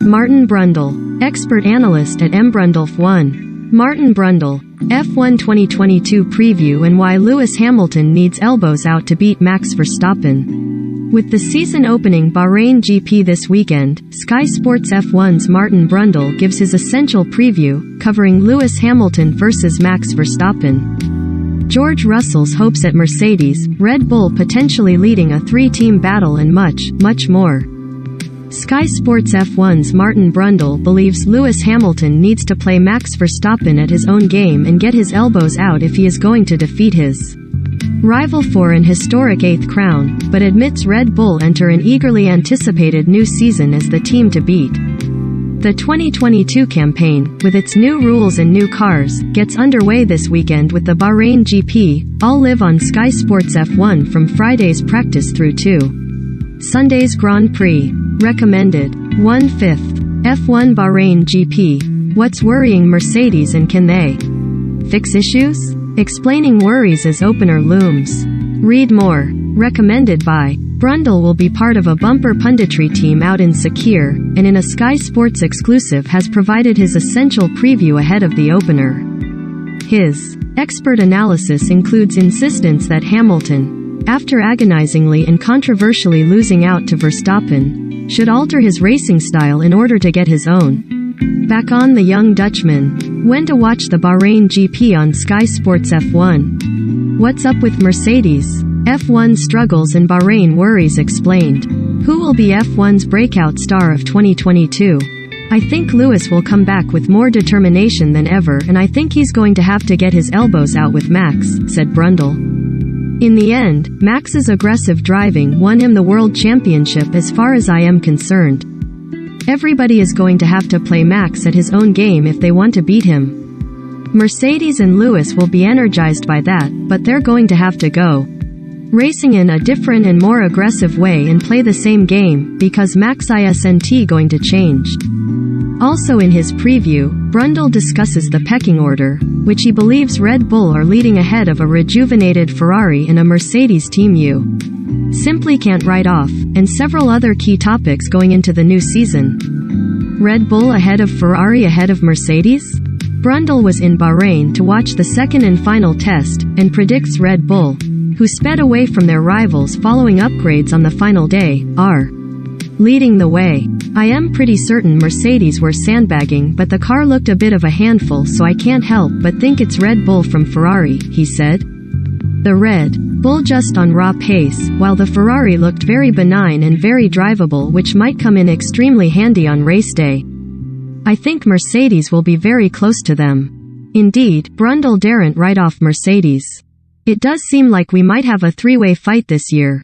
Martin Brundle, expert analyst at Brundle F1. Martin Brundle, F1 2022 preview and why Lewis Hamilton needs elbows out to beat Max Verstappen. With the season opening Bahrain GP this weekend, Sky Sports F1's Martin Brundle gives his essential preview, covering Lewis Hamilton versus Max Verstappen. George Russell's hopes at Mercedes, Red Bull potentially leading a three-team battle and much, much more. Sky Sports F1's Martin Brundle believes Lewis Hamilton needs to play Max Verstappen at his own game and get his elbows out if he is going to defeat his rival for an historic 8th crown, but admits Red Bull enter an eagerly anticipated new season as the team to beat. The 2022 campaign, with its new rules and new cars, gets underway this weekend with the Bahrain GP, all live on Sky Sports F1 from Friday's practice through to Sunday's Grand Prix. Recommended. 1/5. F1 Bahrain GP. What's worrying Mercedes and can they fix issues? Explaining worries as opener looms. Read more. Recommended by Brundle will be part of a bumper punditry team out in Sakir, and in a Sky Sports exclusive has provided his essential preview ahead of the opener. His expert analysis includes insistence that Hamilton, after agonizingly and controversially losing out to Verstappen, should alter his racing style in order to get his own back on the young Dutchman. When to watch the Bahrain GP on Sky Sports F1. What's up with Mercedes? F1 struggles and Bahrain worries explained. Who will be F1's breakout star of 2022? I think Lewis will come back with more determination than ever, and I think he's going to have to get his elbows out with Max, said Brundle. In the end, Max's aggressive driving won him the world championship as far as I am concerned. Everybody is going to have to play Max at his own game if they want to beat him. Mercedes and Lewis will be energized by that, but they're going to have to go racing in a different and more aggressive way and play the same game, because Max isn't going to change. Also in his preview, Brundle discusses the pecking order, which he believes Red Bull are leading ahead of a rejuvenated Ferrari and a Mercedes team you simply can't write off, and several other key topics going into the new season. Red Bull ahead of Ferrari ahead of Mercedes? Brundle was in Bahrain to watch the second and final test, and predicts Red Bull, who sped away from their rivals following upgrades on the final day, are leading the way. I am pretty certain Mercedes were sandbagging, but the car looked a bit of a handful, so I can't help but think it's Red Bull from Ferrari, he said. The Red Bull just on raw pace, while the Ferrari looked very benign and very drivable, which might come in extremely handy on race day. I think Mercedes will be very close to them. Indeed, Brundle daren't write off Mercedes. It does seem like we might have a three-way fight this year.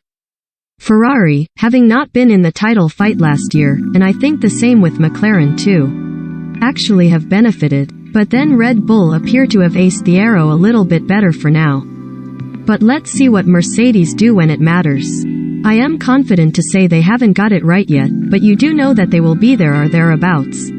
Ferrari, having not been in the title fight last year, and I think the same with McLaren too, actually have benefited, but then Red Bull appear to have aced the arrow a little bit better for now. But let's see what Mercedes do when it matters. I am confident to say they haven't got it right yet, but you do know that they will be there or thereabouts.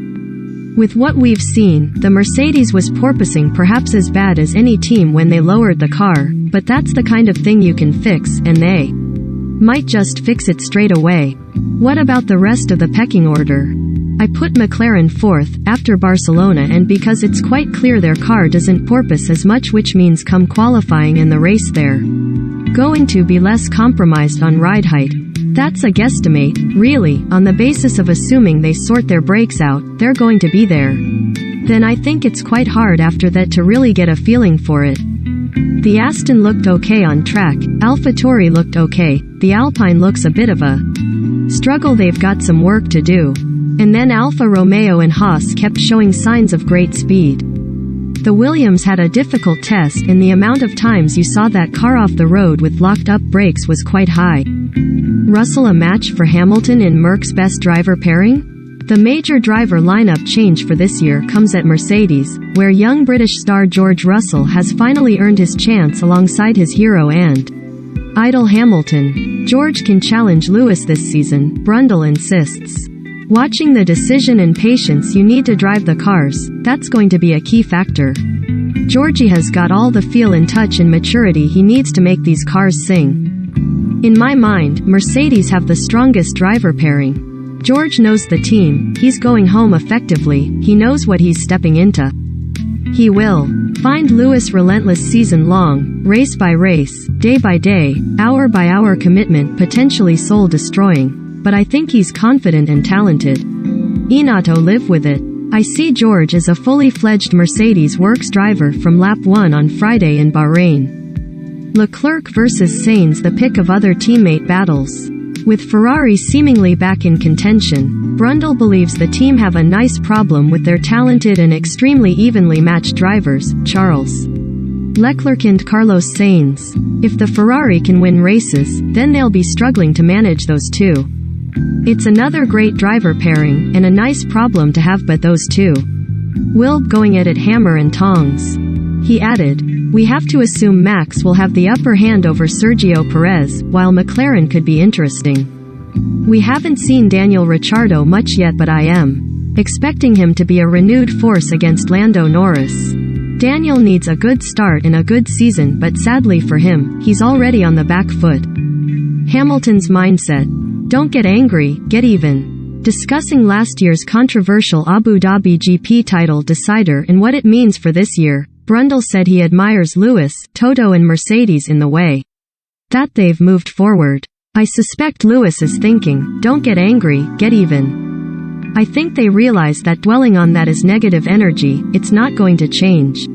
With what we've seen, the Mercedes was porpoising perhaps as bad as any team when they lowered the car, but that's the kind of thing you can fix, and they might just fix it straight away. What about the rest of the pecking order? I put McLaren 4th, after Barcelona, and because it's quite clear their car doesn't porpoise as much, which means come qualifying and the race they're going to be less compromised on ride height. That's a guesstimate, really, on the basis of assuming they sort their brakes out, they're going to be there. Then I think it's quite hard after that to really get a feeling for it. The Aston looked okay on track, AlphaTauri looked okay, the Alpine looks a bit of a struggle, they've got some work to do. And then Alfa Romeo and Haas kept showing signs of great speed. The Williams had a difficult test, and the amount of times you saw that car off the road with locked up brakes was quite high. Russell a match for Hamilton in Merck's best driver pairing? The major driver lineup change for this year comes at Mercedes, where young British star George Russell has finally earned his chance alongside his hero and idol Hamilton. George can challenge Lewis this season, Brundle insists. Watching the decision and patience you need to drive the cars, that's going to be a key factor. Georgie has got all the feel and touch and maturity he needs to make these cars sing. In my mind, Mercedes have the strongest driver pairing. George knows the team, he's going home effectively, he knows what he's stepping into. He will find Lewis' relentless season-long, race by race, day by day, hour by hour commitment potentially soul-destroying, but I think he's confident and talented. Inato live with it. I see George as a fully fledged Mercedes Works driver from lap 1 on Friday in Bahrain. Leclerc versus Sainz, the pick of other teammate battles. With Ferrari seemingly back in contention, Brundle believes the team have a nice problem with their talented and extremely evenly matched drivers, Charles Leclerc and Carlos Sainz. If the Ferrari can win races, then they'll be struggling to manage those two. It's another great driver pairing, and a nice problem to have, but those two will going at it hammer and tongs. He added, "We have to assume Max will have the upper hand over Sergio Perez, while McLaren could be interesting. We haven't seen Daniel Ricciardo much yet, but I am expecting him to be a renewed force against Lando Norris. Daniel needs a good start and a good season, but sadly for him, he's already on the back foot." Hamilton's mindset. Don't get angry, get even. Discussing last year's controversial Abu Dhabi GP title decider and what it means for this year, Brundle said he admires Lewis, Toto and Mercedes in the way that they've moved forward. "I suspect Lewis is thinking, don't get angry, get even. I think they realize that dwelling on that is negative energy, it's not going to change.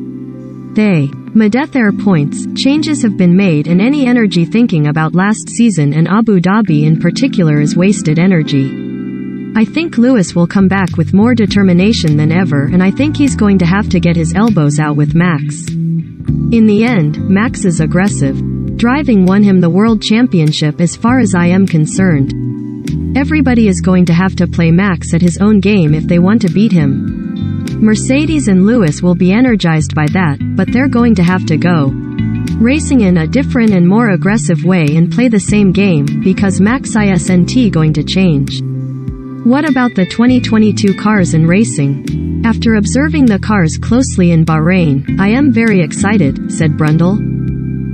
They Medether points, changes have been made and any energy thinking about last season and Abu Dhabi in particular is wasted energy. I think Lewis will come back with more determination than ever, and I think he's going to have to get his elbows out with Max. In the end, Max's aggressive driving won him the World Championship as far as I am concerned. Everybody is going to have to play Max at his own game if they want to beat him. Mercedes and Lewis will be energized by that, but they're going to have to go racing in a different and more aggressive way and play the same game, because Max isn't going to change." What about the 2022 cars and racing? "After observing the cars closely in Bahrain, I am very excited," said Brundle.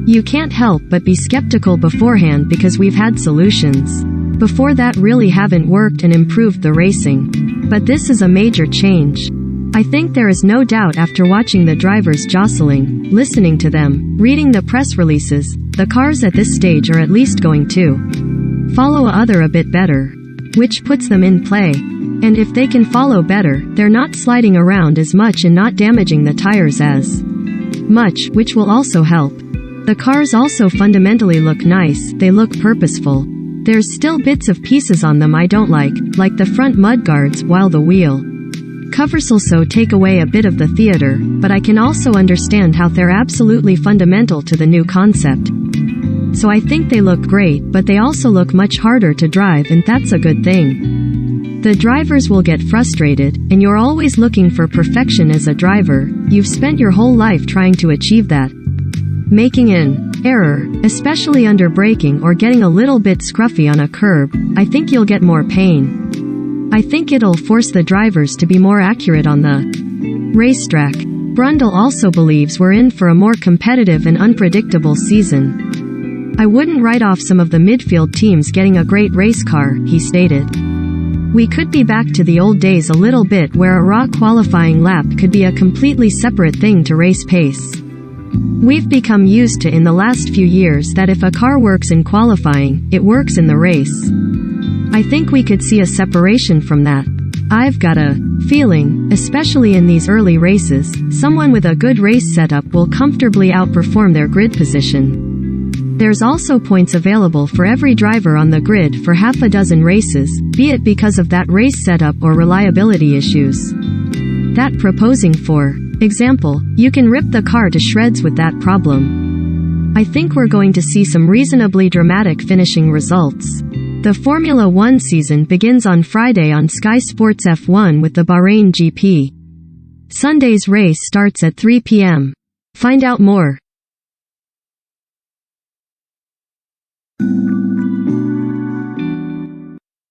"You can't help but be skeptical beforehand because we've had solutions before that really haven't worked and improved the racing. But this is a major change. I think there is no doubt after watching the drivers jostling, listening to them, reading the press releases, the cars at this stage are at least going to follow other a bit better, which puts them in play. And if they can follow better, they're not sliding around as much and not damaging the tires as much, which will also help. The cars also fundamentally look nice, they look purposeful. There's still bits of pieces on them I don't like the front mudguards, while the wheel covers also take away a bit of the theater, but I can also understand how they're absolutely fundamental to the new concept. So I think they look great, but they also look much harder to drive, and that's a good thing. The drivers will get frustrated, and you're always looking for perfection as a driver. You've spent your whole life trying to achieve that. Making an error, especially under braking or getting a little bit scruffy on a curb, I think you'll get more pain. I think it'll force the drivers to be more accurate on the racetrack." Brundle also believes we're in for a more competitive and unpredictable season. "I wouldn't write off some of the midfield teams getting a great race car," he stated. "We could be back to the old days a little bit where a raw qualifying lap could be a completely separate thing to race pace. We've become used to in the last few years that if a car works in qualifying, it works in the race. I think we could see a separation from that. I've got a feeling, especially in these early races, someone with a good race setup will comfortably outperform their grid position. There's also points available for every driver on the grid for half a dozen races, be it because of that race setup or reliability issues that proposing for example, you can rip the car to shreds with that problem. I think we're going to see some reasonably dramatic finishing results." The Formula One season begins on Friday on Sky Sports F1 with the Bahrain GP. Sunday's race starts at 3 p.m. Find out more.